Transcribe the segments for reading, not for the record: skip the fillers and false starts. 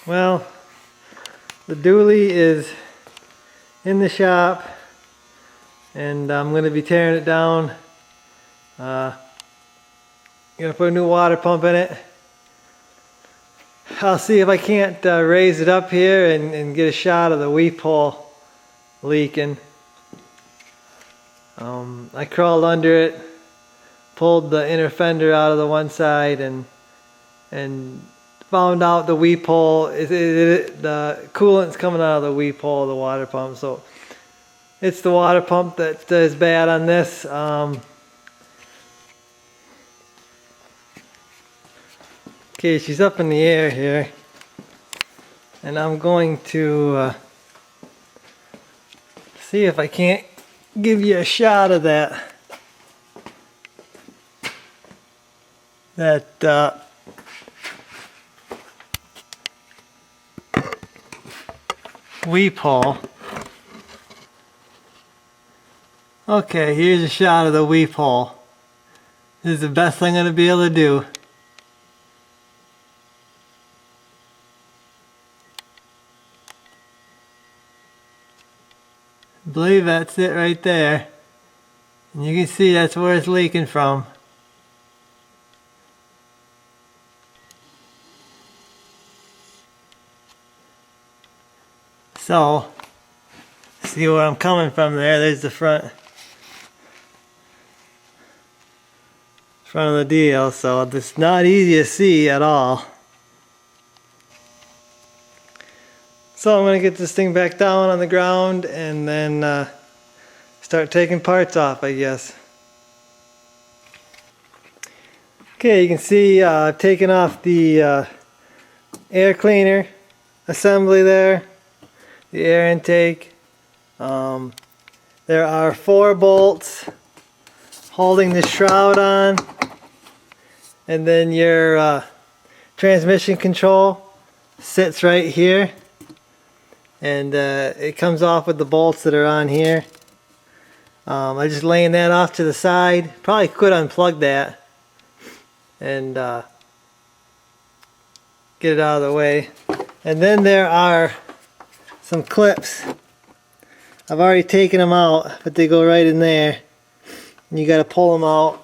Well, the dually is in the shop and I'm going to be tearing it down. Gonna put a new water pump in it. I'll see if I can't raise it up here and get a shot of the weep hole leaking. I crawled under it, pulled the inner fender out of the one side and found out the weep hole, the coolant's coming out of the weep hole of the water pump. So it's the water pump that is bad on this. Okay, she's up in the air here, and I'm going to see if I can't give you a shot of that weep hole. Okay, here's a shot of the weep hole. This is the best I'm going to be able to do. I believe that's it right there. And you can see that's where it's leaking from. So, see where I'm coming from there. There's the front of the deal. So it's not easy to see at all. So I'm going to get this thing back down on the ground and then start taking parts off, I guess. Okay, you can see I've taken off the air cleaner assembly there, the air intake. There are 4 bolts holding the shroud on, and then your transmission control sits right here. And it comes off with the bolts that are on here. I just laying that off to the side. Probably could unplug that and get it out of the way. And then there are some clips. I've already taken them out, but they go right in there. And you got to pull them out.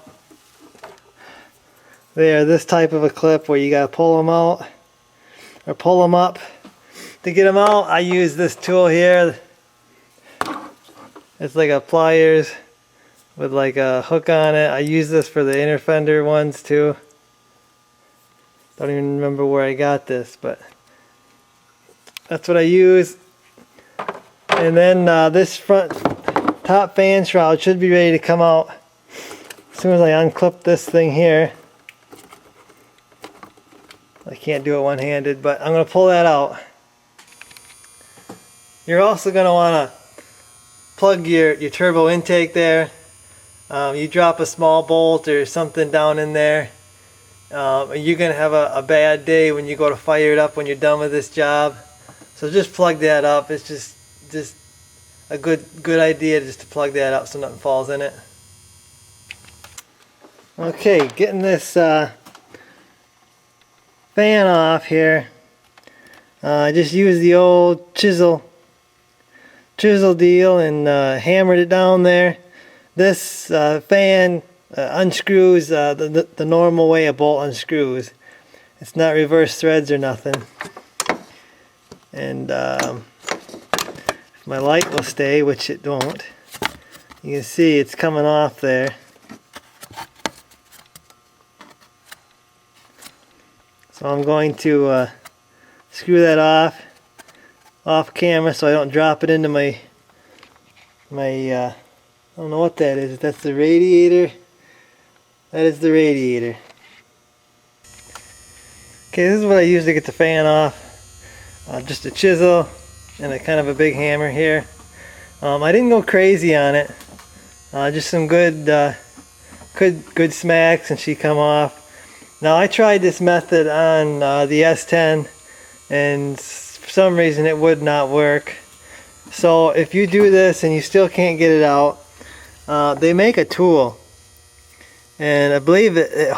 They are this type of a clip where you got to pull them out or pull them up. To get them out, I use this tool here. It's like a pliers with like a hook on it. I use this for the inner fender ones too. Don't even remember where I got this, but that's what I use. And then this front top fan shroud should be ready to come out as soon as I unclip this thing here. I can't do it one-handed, but I'm going to pull that out. You're also going to want to plug your turbo intake there. You drop a small bolt or something down in there, you're going to have a bad day when you go to fire it up when you're done with this job. So just plug that up. It's just a good idea just to plug that up so nothing falls in it. Okay, getting this fan off here. I just used the old chisel deal and hammered it down there. This fan unscrews the normal way a bolt unscrews. It's not reverse threads or nothing. And if my light will stay, which it won't, you can see it's coming off there. So I'm going to screw that off camera so I don't drop it into my I don't know what that is. That's the radiator. That is the radiator. Okay, this is what I use to get the fan off. Just a chisel and a kind of a big hammer here. I didn't go crazy on it. Just some good smacks and she come off. Now I tried this method on the S10 and for some reason it would not work. So if you do this and you still can't get it out, they make a tool, and I believe it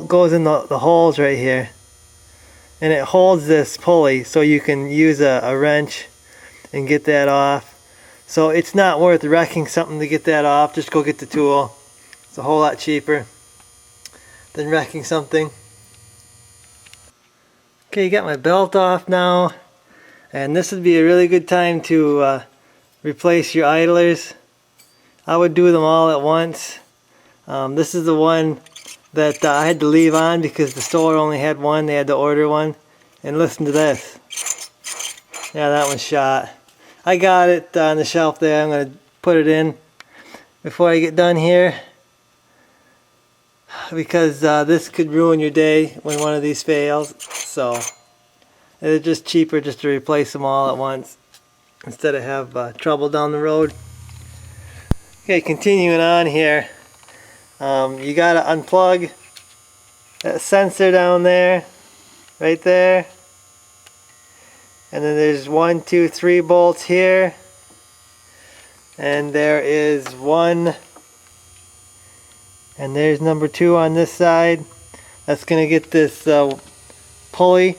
goes in the holes right here, and it holds this pulley so you can use a wrench and get that off. So it's not worth wrecking something to get that off. Just go get the tool. It's a whole lot cheaper than wrecking something. Okay, you got my belt off now, and this would be a really good time to replace your idlers. I would do them all at once. This is the one that I had to leave on because the store only had one. They had to order one. And listen to this. Yeah, that one's shot. I got it on the shelf there. I'm going to put it in before I get done here, because this could ruin your day when one of these fails. So it's just cheaper just to replace them all at once instead of have trouble down the road. Okay, continuing on here. You got to unplug that sensor down there, right there. And then there's 1, 2, 3 bolts here. And there is one. And there's number 2 on this side. That's going to get this pulley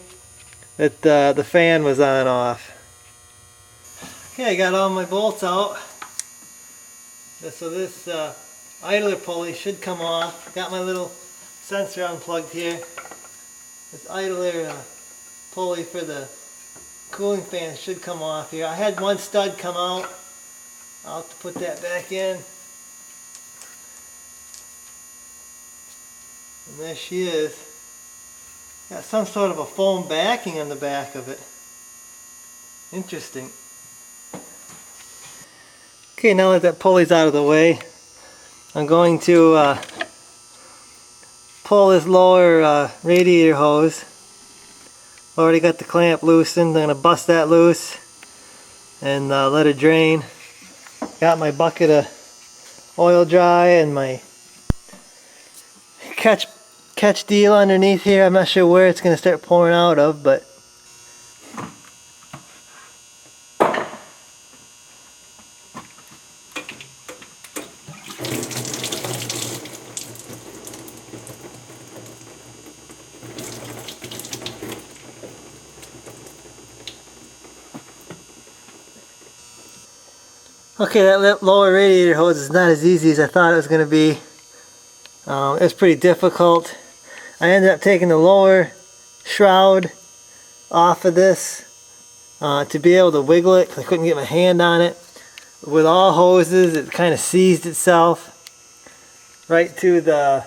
that the fan was on off. Okay, I got all my bolts out. So this idler pulley should come off. Got my little sensor unplugged here. This idler pulley for the cooling fan should come off here. I had one stud come out. I'll have to put that back in. And there she is. Got some sort of a foam backing on the back of it. Interesting. Okay, now that pulley's out of the way, I'm going to pull this lower radiator hose. Already got the clamp loosened. I'm going to bust that loose and let it drain. Got my bucket of oil dry and my catch deal underneath here. I'm not sure where it's going to start pouring out of, but okay, that lower radiator hose is not as easy as I thought it was going to be. It's pretty difficult. I ended up taking the lower shroud off of this to be able to wiggle it, 'cause I couldn't get my hand on it. With all hoses, it kind of seized itself right to the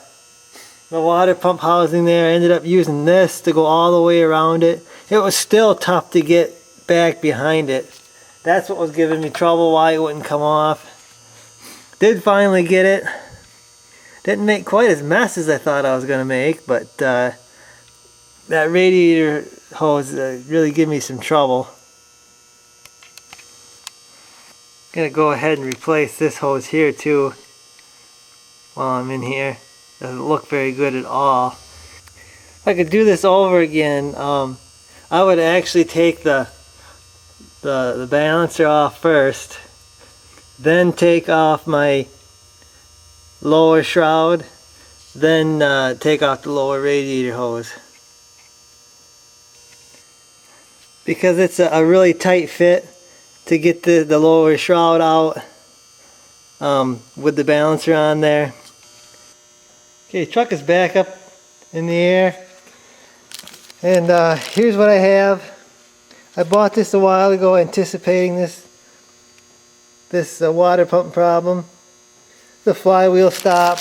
water pump housing there. I ended up using this to go all the way around it. It was still tough to get back behind it. That's what was giving me trouble, why it wouldn't come off. Did finally get it. Didn't make quite as mess as I thought I was going to make, but that radiator hose really gave me some trouble. Gonna go ahead and replace this hose here too while I'm in here. Doesn't look very good at all. If I could do this over again, I would actually take the balancer off first, then take off my lower shroud, then take off the lower radiator hose. Because it's a really tight fit to get the lower shroud out with the balancer on there. Okay, truck is back up in the air, and here's what I have. I bought this a while ago anticipating this water pump problem. The flywheel stop.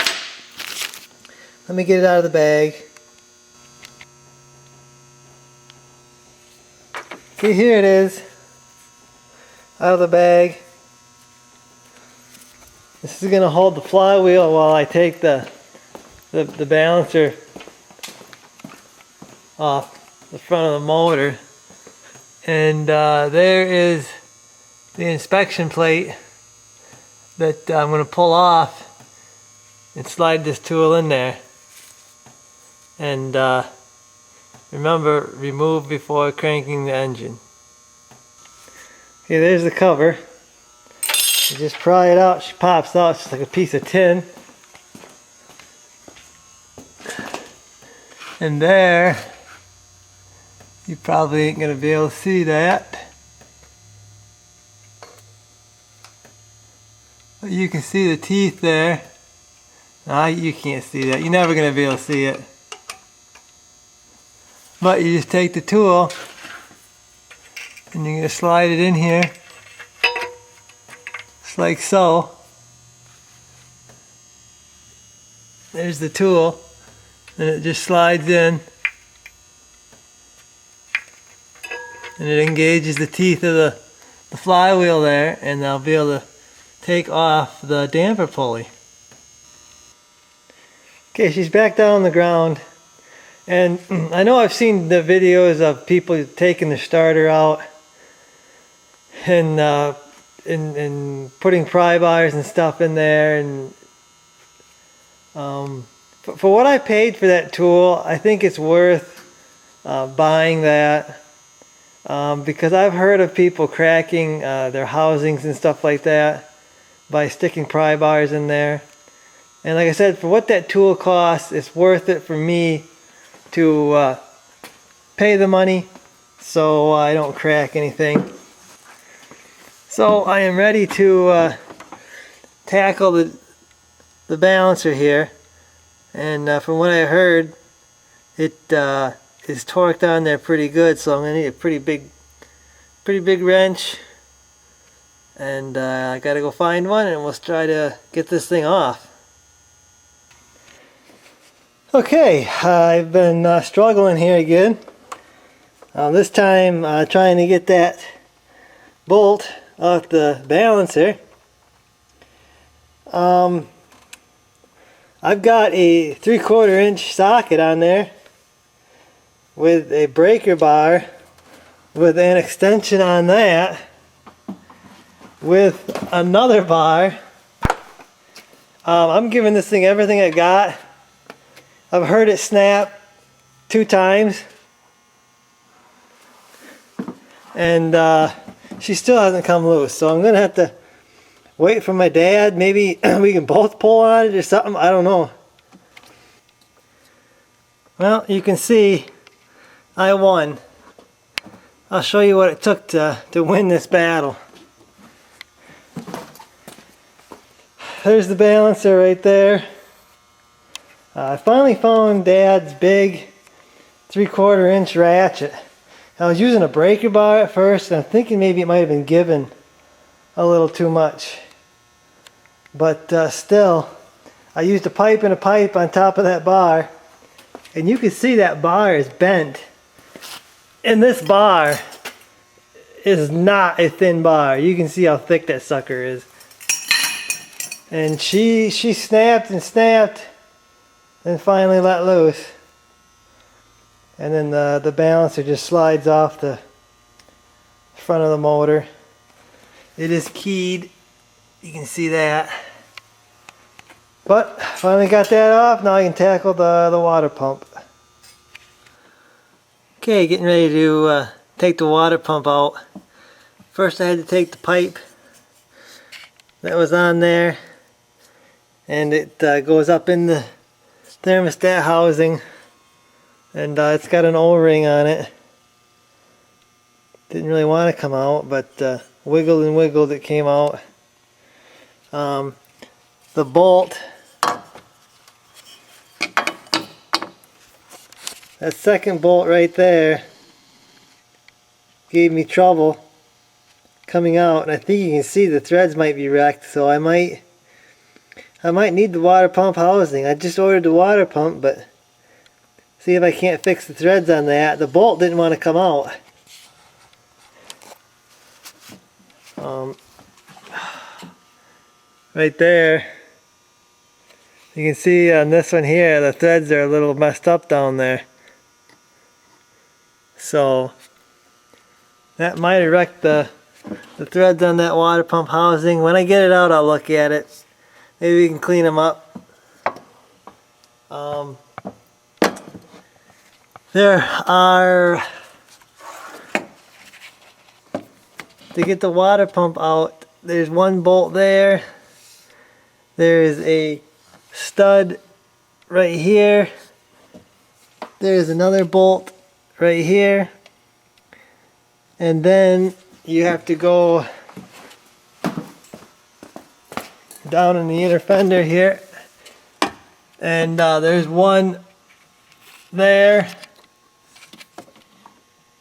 Let me get it out of the bag. Okay, here it is. Out of the bag. This is going to hold the flywheel while I take the balancer off the front of the motor. And there is the inspection plate that I'm going to pull off and slide this tool in there. And remember, remove before cranking the engine. Okay, there's the cover. You just pry it out, she pops out, it's just like a piece of tin. And there You probably ain't gonna be able to see that. But you can see the teeth there. Ah, you can't see that. You're never gonna be able to see it. But you just take the tool and you're gonna slide it in here. Just like so. There's the tool. And it just slides in. And it engages the teeth of the flywheel there, and I'll be able to take off the damper pulley. Okay, she's back down on the ground. And I know I've seen the videos of people taking the starter out and putting pry bars and stuff in there. And for what I paid for that tool, I think it's worth buying that. Because I've heard of people cracking their housings and stuff like that by sticking pry bars in there. And like I said, for what that tool costs, it's worth it for me to pay the money so I don't crack anything. So I am ready to tackle the balancer here. And from what I heard, it is torqued on there pretty good, so I'm gonna need a pretty big wrench, and I gotta go find one, and we'll try to get this thing off. Okay, I've been struggling here again. This time trying to get that bolt off the balancer. I've got a 3/4 inch socket on there with a breaker bar with an extension on that with another bar. I'm giving this thing everything I got. I've heard it snap 2 times, and she still hasn't come loose, so I'm gonna have to wait for my dad. Maybe we can both pull on it or something, I don't know. Well, you can see I won. I'll show you what it took to win this battle. There's the balancer right there. I finally found Dad's big 3/4 inch ratchet. I was using a breaker bar at first, and I'm thinking maybe it might have been given a little too much. But still, I used a pipe and a pipe on top of that bar, and you can see that bar is bent. And this bar is not a thin bar. You can see how thick that sucker is. And she snapped and snapped and finally let loose. And then the balancer just slides off the front of the motor. It is keyed. You can see that. But finally got that off. Now I can tackle the water pump. Okay, getting ready to take the water pump out. First I had to take the pipe that was on there, and it goes up in the thermostat housing, and it's got an O-ring on it. Didn't really want to come out, but wiggled and wiggled, it came out. The bolt, that second bolt right there, gave me trouble coming out, and I think you can see the threads might be wrecked, so I might need the water pump housing. I just ordered the water pump, but see if I can't fix the threads on that. The bolt didn't want to come out. Right there, you can see on this one here, the threads are a little messed up down there. So that might have wrecked the threads on that water pump housing. When I get it out, I'll look at it. Maybe we can clean them up. There are, to get the water pump out, there's one bolt there. There's a stud right here. There's another bolt right here. And then you have to go down in the inner fender here, and there's one there,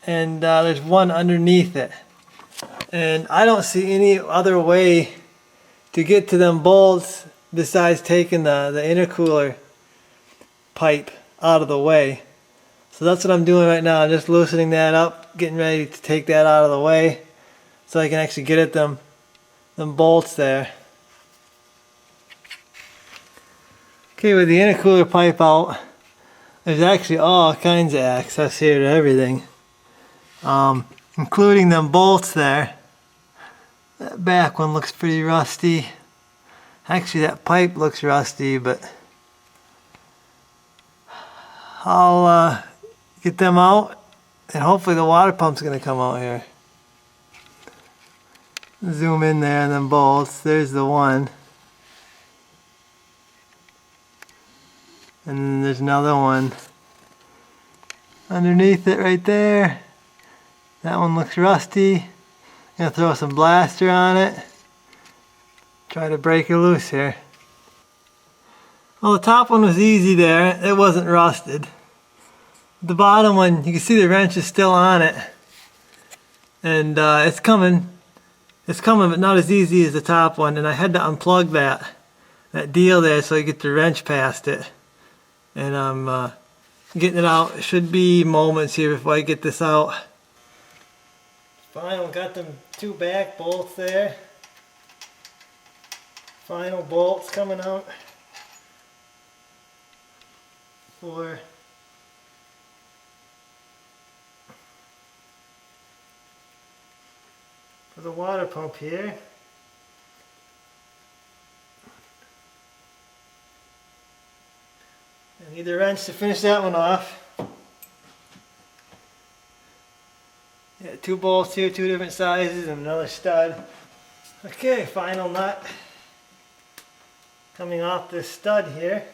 and there's one underneath it. And I don't see any other way to get to them bolts besides taking the intercooler pipe out of the way. So that's what I'm doing right now. I'm just loosening that up, getting ready to take that out of the way so I can actually get at them bolts there. Okay, with the intercooler pipe out, there's actually all kinds of access here to everything, including them bolts there. That back one looks pretty rusty. Actually, that pipe looks rusty, but I'll get them out, and hopefully the water pump's going to come out here. Zoom in there and them bolts. There's the one. And then there's another one underneath it right there. That one looks rusty. Gonna throw some blaster on it. Try to break it loose here. Well, the top one was easy there. It wasn't rusted. The bottom one, you can see the wrench is still on it. And it's coming. It's coming, but not as easy as the top one. And I had to unplug that deal there so I get the wrench past it. And I'm getting it out. It should be moments here before I get this out. Final, got them two back bolts there. Final bolts coming out for the water pump here. I need the wrench to finish that one off. Yeah, two bolts here, two different sizes, and another stud. Okay, final nut coming off this stud here.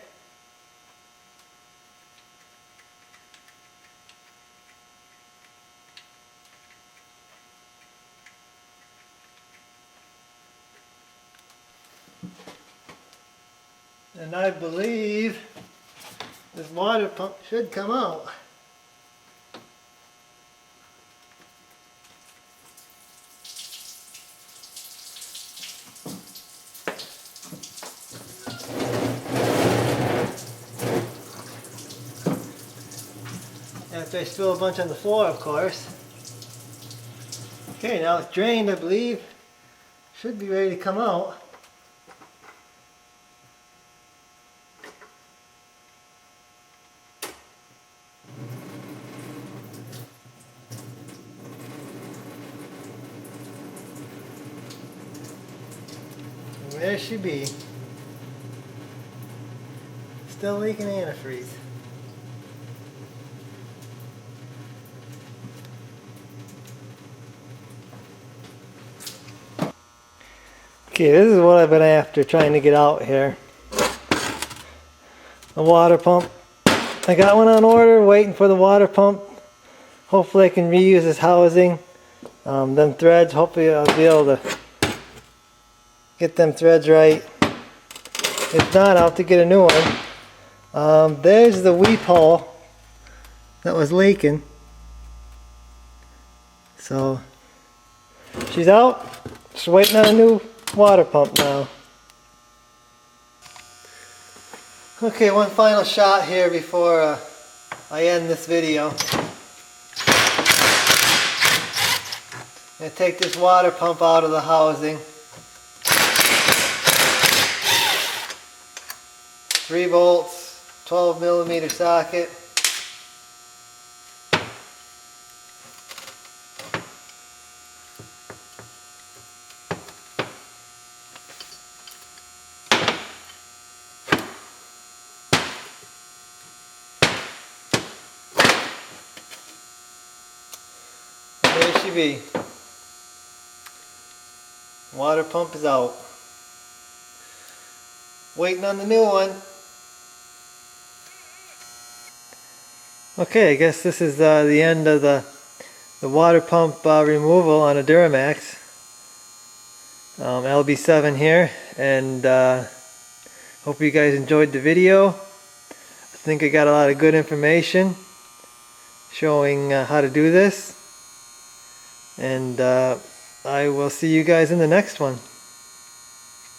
And I believe this water pump should come out. After I spill a bunch on the floor, of course. Okay, now it's drained, I believe. Should be ready to come out. And there she be. Still leaking antifreeze. Okay, this is what I've been after trying to get out here. The water pump. I got one on order, waiting for the water pump. Hopefully I can reuse this housing. Them threads, hopefully I'll be able to get them threads right. If not, I'll have to get a new one. There's the weep hole that was leaking. So, she's out. Just waiting on a new water pump now. Okay, one final shot here before I end this video. I'm going to take this water pump out of the housing. 3 volts, 12mm socket. There she be. Water pump is out. Waiting on the new one. Okay, I guess this is the end of the the water pump removal on a Duramax. LB7 here, and hope you guys enjoyed the video. I think I got a lot of good information showing how to do this, and I will see you guys in the next one.